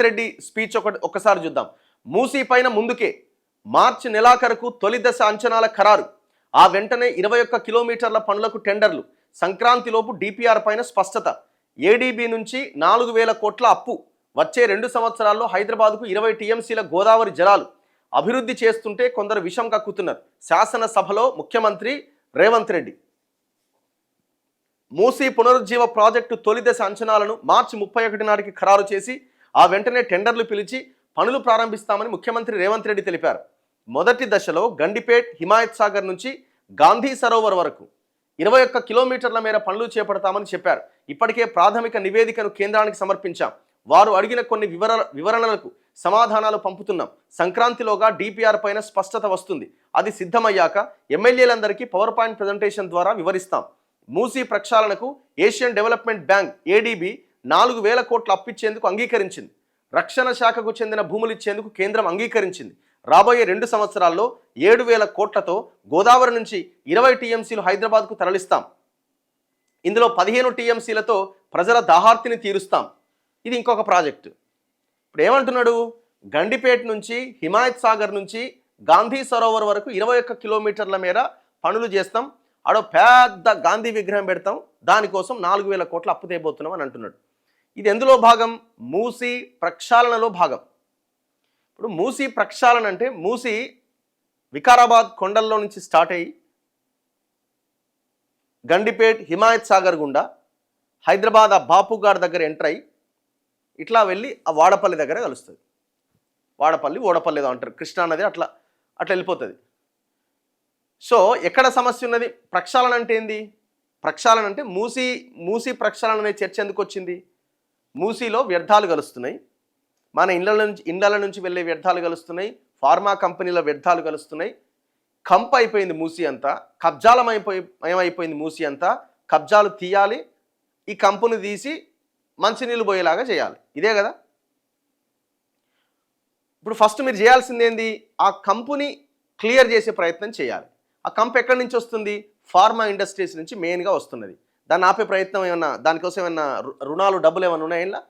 Revanth Reddy speech ఒక్కసారి చూద్దాం. మూసీ పైన ముందుకే మార్చి నెలాఖరుకు తొలి దశ అంచనాల ఖరారు. ఆ వెంటనే 21 కిలోమీటర్ల పనులకు టెండర్లు. సంక్రాంతిలోపు డిపిఆర్ పైన స్పష్టత. ఏడీబీ నుంచి 4,000 కోట్ల అప్పు. వచ్చే 2 సంవత్సరాల్లో హైదరాబాద్కు 20 టీఎంసీల గోదావరి జలాలు. అభివృద్ధి చేస్తుంటే కొందరు విషం కక్కుతున్నారు. శాసనసభలో ముఖ్యమంత్రి రేవంత్ రెడ్డి. మూసీ పునరుజ్జీవ ప్రాజెక్టు తొలి దశ అంచనాలను మార్చి 31 నాటికి ఖరారు చేసి ఆ వెంటనే టెండర్లు పిలిచి పనులు ప్రారంభిస్తామని ముఖ్యమంత్రి రేవంత్ రెడ్డి తెలిపారు. మొదటి దశలో గండిపేట్, హిమాయత్ సాగర్ నుంచి గాంధీ సరోవర్ వరకు 21 కిలోమీటర్ల మేర పనులు చేపడతామని చెప్పారు. ఇప్పటికే ప్రాథమిక నివేదికను కేంద్రానికి సమర్పించాం. వారు అడిగిన కొన్ని వివరణలకు సమాధానాలు పంపుతున్నాం. సంక్రాంతిలోగా డిపిఆర్ పైన స్పష్టత వస్తుంది. అది సిద్ధమయ్యాక ఎమ్మెల్యేలందరికీ పవర్ పాయింట్ ప్రజెంటేషన్ ద్వారా వివరిస్తాం. మూసీ ప్రక్షాళనకు ఏషియన్ డెవలప్మెంట్ బ్యాంక్ ఏడీబీ 4,000 కోట్లు అప్పిచ్చేందుకు అంగీకరించింది. రక్షణ శాఖకు చెందిన భూములు ఇచ్చేందుకు కేంద్రం అంగీకరించింది. రాబోయే 2 సంవత్సరాల్లో 7,000 కోట్లతో గోదావరి నుంచి 20 టీఎంసీలు హైదరాబాద్కు తరలిస్తాం. ఇందులో 15 టీఎంసీలతో ప్రజల దాహార్తిని తీరుస్తాం. ఇది ఇంకొక ప్రాజెక్టు. ఇప్పుడు ఏమంటున్నాడు? గండిపేట నుంచి హిమాయత్ సాగర్ నుంచి గాంధీ సరోవర్ వరకు 21 కిలోమీటర్ల మేర పనులు చేస్తాం. ఆడో పెద్ద గాంధీ విగ్రహం పెడతాం. దానికోసం 4,000 కోట్ల అప్పు తేబోతున్నాం అని అంటున్నాడు. ఇది ఎందులో భాగం? మూసీ ప్రక్షాళనలో భాగం. ఇప్పుడు మూసీ ప్రక్షాళన అంటే మూసీ వికారాబాద్ కొండల్లో నుంచి స్టార్ట్ అయ్యి గండిపేట్, హిమాయత్ సాగర్ గుండా హైదరాబాద్ ఆ బాపుగాడ్ దగ్గర ఎంటర్ అయ్యి ఇట్లా వెళ్ళి ఆ వాడపల్లి దగ్గర కలుస్తుంది. వాడపల్లి, ఓడపల్లి ఏదో అంటారు, కృష్ణా నది అట్లా వెళ్ళిపోతుంది. సో ఎక్కడ సమస్య ఉన్నది? ప్రక్షాళన అంటే ఏంది? ప్రక్షాళన అంటే మూసీ ప్రక్షాళన అనే చర్చ ఎందుకు వచ్చింది? మూసీలో వ్యర్థాలు కలుస్తున్నాయి, మన ఇండ్ల నుంచి వెళ్ళే వ్యర్థాలు కలుస్తున్నాయి, ఫార్మా కంపెనీల వ్యర్థాలు కలుస్తున్నాయి. కంప్ అయిపోయింది మూసీ అంతా, కబ్జాలమైపోయింది మూసీ అంతా. కబ్జాలు తీయాలి, ఈ కంపుని తీసి మంచినీళ్ళు పోయేలాగా చేయాలి. ఇదే కదా. ఇప్పుడు ఫస్ట్ మీరు చేయాల్సింది ఏంది? ఆ కంపుని క్లియర్ చేసే ప్రయత్నం చేయాలి. ఆ కంప్ ఎక్కడి నుంచి వస్తుంది? ఫార్మా ఇండస్ట్రీస్ నుంచి మెయిన్గా వస్తున్నది. దాన్ని ఆపే ప్రయత్నం ఏమన్నా, దానికోసం ఏమన్నా రుణాలు, డబ్బులు ఏమైనా ఉన్నాయా? ఇలా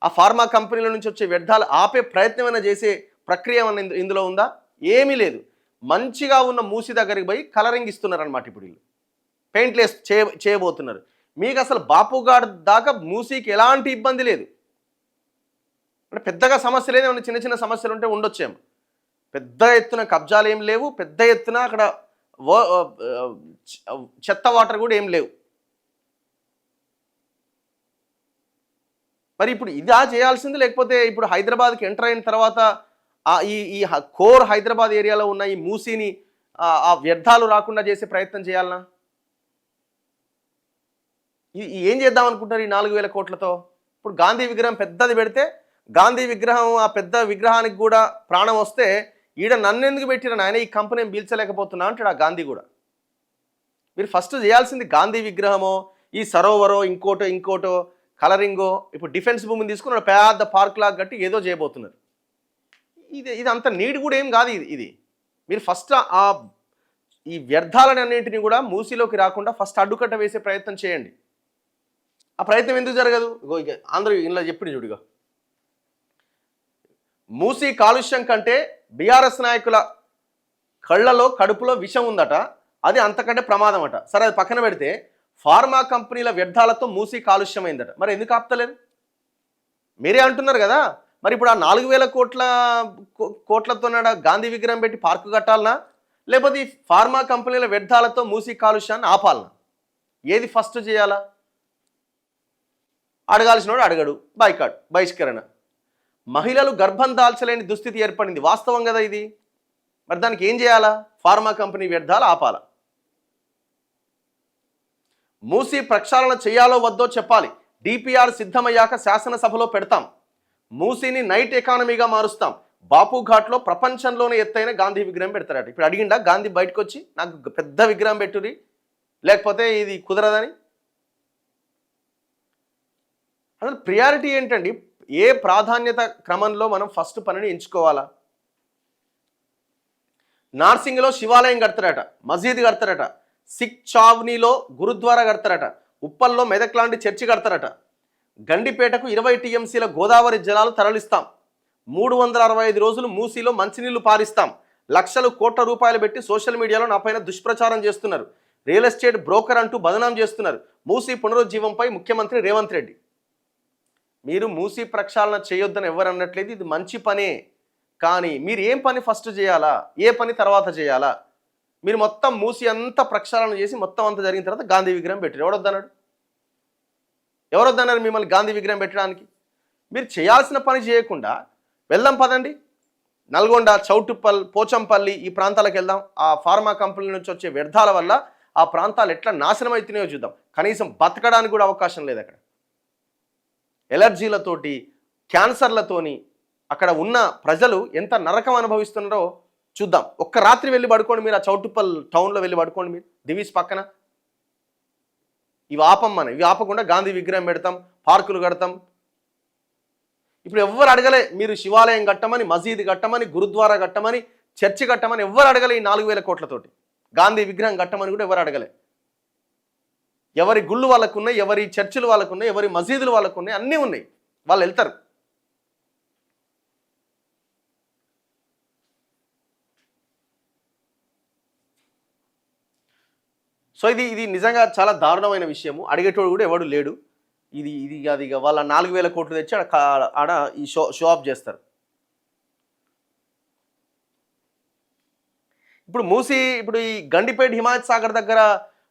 ఆ ఫార్మా కంపెనీల నుంచి వచ్చే వ్యర్థాలు ఆపే ప్రయత్నం ఏమైనా చేసే ప్రక్రియ ఏమన్నా ఇందులో ఉందా? ఏమీ లేదు. మంచిగా ఉన్న మూసీ దగ్గరికి పోయి కలరింగ్ ఇస్తున్నారు అనమాట. ఇప్పుడు వీళ్ళు పెయింట్లెస్ చేయబోతున్నారు. మీకు అసలు బాపుగాడ్ దాకా మూసీకి ఎలాంటి ఇబ్బంది లేదు. అంటే పెద్దగా సమస్య లేదు. ఏమైనా చిన్న చిన్న సమస్యలు ఉంటే ఉండొచ్చేమో. పెద్ద ఎత్తున కబ్జాలు ఏం లేవు, పెద్ద ఎత్తున అక్కడ చెత్త వాటర్ కూడా ఏం లేవు. మరి ఇప్పుడు ఇదా చేయాల్సింది? లేకపోతే ఇప్పుడు హైదరాబాద్కి ఎంటర్ అయిన తర్వాత ఈ కోర్ హైదరాబాద్ ఏరియాలో ఉన్న ఈ మూసీని ఆ వ్యర్థాలు రాకుండా చేసే ప్రయత్నం చేయాలనా? ఏం చేద్దాం అనుకుంటారు ఈ 4,000 కోట్లతో? ఇప్పుడు గాంధీ విగ్రహం పెద్దది పెడితే, గాంధీ విగ్రహం ఆ పెద్ద విగ్రహానికి కూడా ప్రాణం వస్తే, ఈడ నన్నెందుకు పెట్టిరని ఆయన ఈ కంపెనీ పీల్చలేకపోతున్నా అంటాడు ఆ గాంధీ కూడా. మీరు ఫస్ట్ చేయాల్సింది గాంధీ విగ్రహమో, ఈ సరోవరో, ఇంకోటో కలరింగో. ఇప్పుడు డిఫెన్స్ భూమిని తీసుకుని పెద్ద పార్క్ లాగా కట్టి ఏదో చేయబోతున్నారు. ఇది అంత నీడ్ కూడా ఏం కాదు. ఇది మీరు ఫస్ట్ ఈ వ్యర్థాలని అన్నింటినీ కూడా మూసీలోకి రాకుండా ఫస్ట్ అడ్డుకట్ట వేసే ప్రయత్నం చేయండి. ఆ ప్రయత్నం ఎందుకు జరగదు? అందరూ ఇలా చెప్పింది చూడుగా. మూసీ కాలుష్యం కంటే బీఆర్ఎస్ నాయకుల కళ్ళలో, కడుపులో విషం ఉందట. అది అంతకంటే ప్రమాదం అట. సరే, అది పక్కన పెడితే ఫార్మా కంపెనీల వ్యర్థాలతో మూసీ కాలుష్యమైందట. మరి ఎందుకు ఆపుతలేదు? మీరే అంటున్నారు కదా. మరి ఇప్పుడు ఆ 4,000 కోట్లతో గాంధీ విగ్రహం పెట్టి పార్కు కట్టాలనా, లేకపోతే ఈ ఫార్మా కంపెనీల వ్యర్థాలతో మూసీ కాలుష్యాన్ని ఆపాలనా? ఏది ఫస్ట్ చేయాలా? అడగాల్సినోడు అడగడు, బహిష్కరణ. మహిళలు గర్భం దాల్చలేని దుస్థితి ఏర్పడింది. వాస్తవం కదా ఇది. మరి దానికి ఏం చేయాలా? ఫార్మా కంపెనీ వ్యర్థాలు ఆపాలా? మూసీ ప్రక్షాళన చేయాలో వద్దో చెప్పాలి. డిపిఆర్ సిద్ధమయ్యాక శాసనసభలో పెడతాం. మూసీని నైట్ ఎకానమీగా మారుస్తాం. బాపుఘాట్లో ప్రపంచంలోనే ఎత్తైన గాంధీ విగ్రహం పెడతారట. ఇప్పుడు అడిగిండా గాంధీ బయటకు వచ్చి నాకు పెద్ద విగ్రహం పెట్టుది, లేకపోతే ఇది కుదరదని? అసలు ప్రియారిటీ ఏంటండి? ఏ ప్రాధాన్యత క్రమంలో మనం ఫస్ట్ పనిని ఎంచుకోవాలా? నార్సింగ్లో శివాలయం కడతారట, మసీద్ కడతారట, సిక్ చావ్నీలో గురుద్వారా కడతారట, ఉప్పల్లో మెదక్ లాంటి చర్చి కడతారట, గండిపేటకు 20 టీఎంసీల గోదావరి జలాలు తరలిస్తాం, 365 రోజులు మూసీలో మంచినీళ్లు పారిస్తాం, లక్షలు కోట్ల రూపాయలు పెట్టి సోషల్ మీడియాలో నాపైన దుష్ప్రచారం చేస్తున్నారు, రియల్ ఎస్టేట్ బ్రోకర్ అంటూ బదనాం చేస్తున్నారు. మూసీ పునరుజ్జీవంపై ముఖ్యమంత్రి రేవంత్ రెడ్డి. మీరు మూసీ ప్రక్షాళన చేయొద్దని ఎవరు అన్నట్లేదు, ఇది మంచి పనే. కానీ మీరు ఏం పని ఫస్ట్ చేయాలా, ఏ పని తర్వాత చేయాలా? మీరు మొత్తం మూసీ అంతా ప్రక్షాళన చేసి మొత్తం అంతా జరిగిన తర్వాత గాంధీ విగ్రహం పెట్టారు. ఎవరొద్దన్నాడు? ఎవరొద్దన్నారు మిమ్మల్ని గాంధీ విగ్రహం పెట్టడానికి? మీరు చేయాల్సిన పని చేయకుండా వెళ్దాం పదండి, నల్గొండ, చౌటుప్పల్, పోచంపల్లి ఈ ప్రాంతాలకు వెళ్దాం. ఆ ఫార్మా కంపెనీ నుంచి వచ్చే వ్యర్థాల వల్ల ఆ ప్రాంతాలు ఎట్లా నాశనం అవుతున్నాయో చూద్దాం. కనీసం బతకడానికి కూడా అవకాశం లేదు అక్కడ. ఎలర్జీలతోటి, క్యాన్సర్లతోని అక్కడ ఉన్న ప్రజలు ఎంత నరకం అనుభవిస్తున్నారో చూద్దాం. ఒక్క రాత్రి వెళ్ళి పడుకోండి మీరు, ఆ చౌటుప్పల్ టౌన్లో వెళ్ళి పడుకోండి మీరు, దివీస్ పక్కన. ఇవి ఇవి ఆపకుండా గాంధీ విగ్రహం పెడతాం, పార్కులు కడతాం. ఇప్పుడు ఎవ్వరు అడగలే మీరు శివాలయం కట్టమని, మసీదు కట్టమని, గురుద్వారా కట్టమని, చర్చి కట్టమని ఎవ్వరు అడగలే. ఈ 4000 కోట్లతోటి గాంధీ విగ్రహం కట్టమని కూడా ఎవరు అడగలే. ఎవరి గుళ్ళు వాళ్ళకు ఉన్నాయి, ఎవరి చర్చిలు వాళ్ళకు ఉన్నాయి, ఎవరి మసీదులు వాళ్ళకు ఉన్నాయి, అన్నీ ఉన్నాయి. వాళ్ళు వెళ్తారు. సో ఇది నిజంగా చాలా దారుణమైన విషయము. అడిగేటోడు కూడా ఎవడు లేడు. ఇది అది వాళ్ళ 4000 కోట్లు తెచ్చి ఆడ ఈ షో ఆఫ్ చేస్తారు. ఇప్పుడు ఈ గండిపేట హిమాయత్ సాగర్ దగ్గర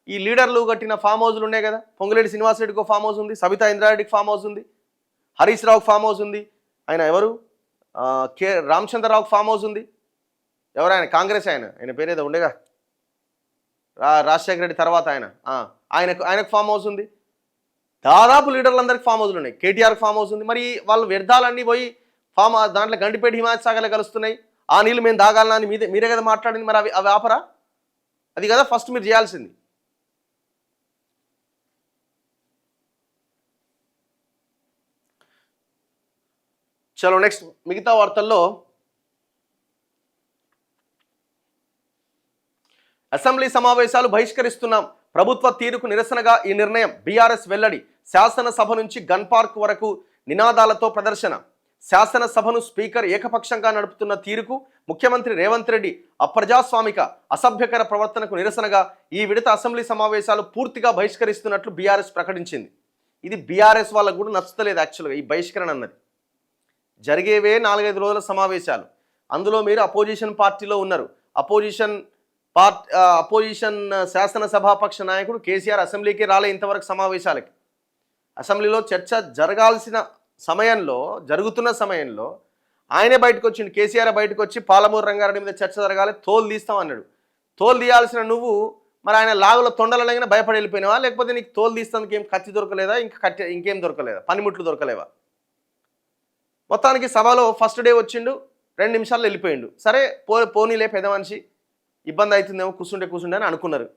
ఈ లీడర్లు కట్టిన ఫామ్ హౌస్లు ఉన్నాయి కదా. పొంగులేటి శ్రీనివాసరెడ్డికి ఫామ్ హౌస్ ఉంది, సబితా ఇంద్రారెడ్డికి ఫామ్ హౌస్ ఉంది, హరీష్ రావుకి ఫామ్ హౌస్ ఉంది, ఆయన ఎవరు రామచంద్రరావుకి ఫామ్ హౌస్ ఉంది. ఎవరు ఆయన? కాంగ్రెస్ ఆయన పేరు ఏదో ఉండేగా, రాజశేఖర రెడ్డి తర్వాత ఆయనకు ఫామ్ హౌస్ ఉంది. దాదాపు లీడర్లందరికీ ఫామ్ హౌస్లు ఉన్నాయి. కేటీఆర్కి ఫామ్ హౌస్ ఉంది. మరి వాళ్ళు వ్యర్థాలన్నీ పోయి దాంట్లో గండిపేట హిమాయత్ సాగర్లో కలుస్తున్నాయి. ఆ నీళ్ళు మేము దాగాలనా అని మీరే కదా మాట్లాడింది. మరి అవి ఆపరా? అది కదా ఫస్ట్ మీరు చేయాల్సింది. చలో నెక్స్ట్ మిగతా వార్తల్లో, అసెంబ్లీ సమావేశాలు బహిష్కరిస్తున్నాం, ప్రభుత్వ తీరుకు నిరసనగా ఈ నిర్ణయం, బీఆర్ఎస్ వెల్లడి. శాసనసభ నుంచి గన్ పార్క్ వరకు నినాదాలతో ప్రదర్శన. శాసనసభను స్పీకర్ ఏకపక్షంగా నడుపుతున్న తీరుకు ముఖ్యమంత్రి రేవంత్ రెడ్డి అప్రజాస్వామిక, అసభ్యకర ప్రవర్తనకు నిరసనగా ఈ విడత అసెంబ్లీ సమావేశాలు పూర్తిగా బహిష్కరిస్తున్నట్లు బీఆర్ఎస్ ప్రకటించింది. ఇది బీఆర్ఎస్ వాళ్ళకు కూడా నచ్చలేదు. యాక్చువల్గా ఈ బహిష్కరణ అన్నది జరిగేవే 4-5 రోజుల సమావేశాలు. అందులో మీరు అపోజిషన్ పార్టీలో ఉన్నారు. అపోజిషన్ శాసనసభాపక్ష నాయకుడు కేసీఆర్ అసెంబ్లీకి రాలే ఇంతవరకు సమావేశాలకి. అసెంబ్లీలో చర్చ జరుగుతున్న సమయంలో ఆయనే బయటకు వచ్చిండు. కేసీఆర్ బయటకు వచ్చి పాలమూరు రంగారెడ్డి మీద చర్చ జరగాలి, తోలు తీస్తాం అన్నాడు. తోలు తీయాల్సిన నువ్వు మరి ఆయన లాగుల తొండలనగానే భయపడి వెళ్ళిపోయినావా? లేకపోతే నీకు తోలు తీస్తానికి ఏం కత్తి దొరకలేదా? ఇంకేం దొరకలేదా? పనిముట్లు దొరకలేవా? మొత్తానికి సభలో ఫస్ట్ డే వచ్చిండు, 2 నిమిషాల్లో వెళ్ళిపోయిండు. సరే పోనీలే, పెద్ద మనిషి, ఇబ్బంది అవుతుందేమో, కూర్చుంటే అని అనుకున్నారు.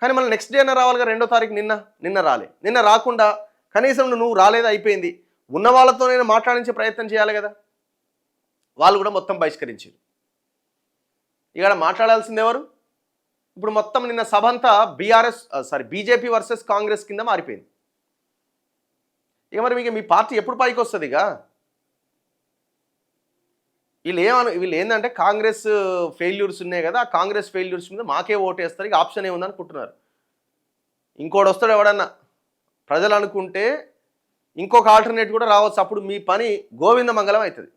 కానీ మళ్ళీ నెక్స్ట్ డే అన్న రావాలిగా. 2వ తారీఖు నిన్న రాలే. నిన్న రాకుండా కనీసం నువ్వు రాలేదు, అయిపోయింది, ఉన్న వాళ్ళతోనైనా మాట్లాడించే ప్రయత్నం చేయాలి కదా. వాళ్ళు కూడా మొత్తం బహిష్కరించారు. ఇక్కడ మాట్లాడాల్సింది ఎవరు? ఇప్పుడు మొత్తం నిన్న సభ అంతా బీజేపీ వర్సెస్ కాంగ్రెస్ కింద మారిపోయింది. ఇక మరి మీ పార్టీ ఎప్పుడు పైకి వస్తుంది? ఇక వీళ్ళు ఏంటంటే కాంగ్రెస్ ఫెయిల్యూర్స్ ఉన్నాయి కదా, ఆ కాంగ్రెస్ ఫెయిల్యూర్స్ మీద మాకే ఓటేస్తారు, ఇక ఆప్షన్ ఏముంది అనుకుంటున్నారు. ఇంకోటి వస్తాడు ఎవడన్నా ప్రజలు అనుకుంటే ఇంకొక ఆల్టర్నేట్ కూడా రావచ్చు. అప్పుడు మీ పని గోవింద మంగళం అవుతుంది.